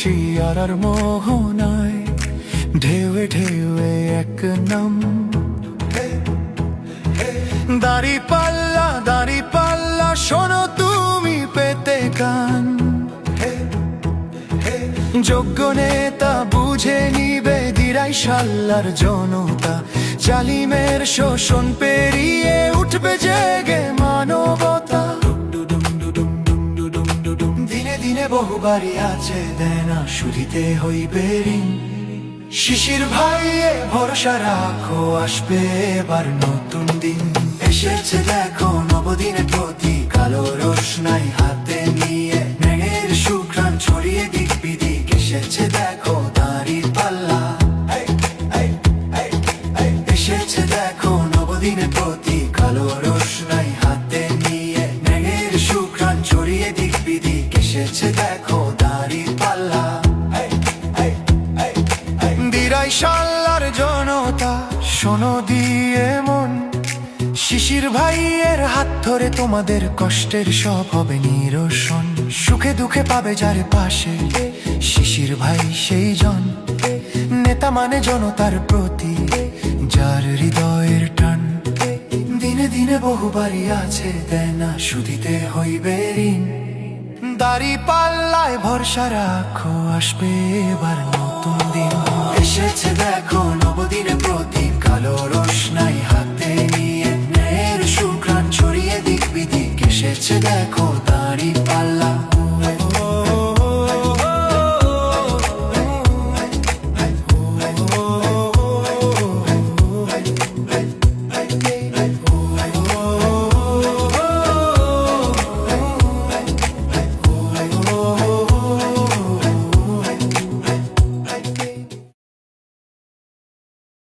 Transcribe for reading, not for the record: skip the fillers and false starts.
শিয়ারার মোহনায় ঢেউয়ে ঢেউয়ে এক নাম। দাড়ি পাল্লা শোনো তুমি পেতে কান। যোগ্য নেতা বুঝে নিবে দিরাই শাল্লার জনতা। জালিমের শোষণ পেরিয়ে উঠবে জেগে মানবতা। দিনে দিনে বহু বাড়ি আছে দেনা শুধিতে হইবে ঋণ। শিশির ভাইয়ে ভরসা রাখো আসবে এবার নতুন দিন। এসেছে দেখো নবদিনের প্রতীক কালো রোশনাই হাতে নিয়ে। ন্যায়ের সুঘ্রাণ ছড়িয়ে দিক বিদিক এসেছে দেখো দাঁড়ির পাল্লা। এসেছে দেখো নবদিনের প্রতীক কালো রোশনাই হাতে নিয়ে। ন্যায়ের সুঘ্রাণ ছড়িয়ে দিক বিদিক এসেছে দেখো দাঁড়ির পাল্লা। দিরাই শাল্লার জনতা শোনো দিয়ে মন। শিশির ভাইয়ের হাত ধরে তোমাদের কষ্টের সব হবে নিরসন। সুখে দুঃখে পাবে যার পাশে শিশির ভাই সেই জন। নেতা মানে জনতার প্রতি যার হৃদয়ের টান। দিনে দিনে বহু বাড়ি আছে দেনা শুধিতে হইবে ঋণ। দাড়ি পাল্লায় ভরসা রাখো আসবে এবার নতুন দিন। এসেছে দেখো নবদিনের প্রতীক কালো রোশনাই হাতে নিয়ে। ন্যায়ের সুঘ্রাণ ছড়িয়ে দিক বিদিক এসেছে দেখো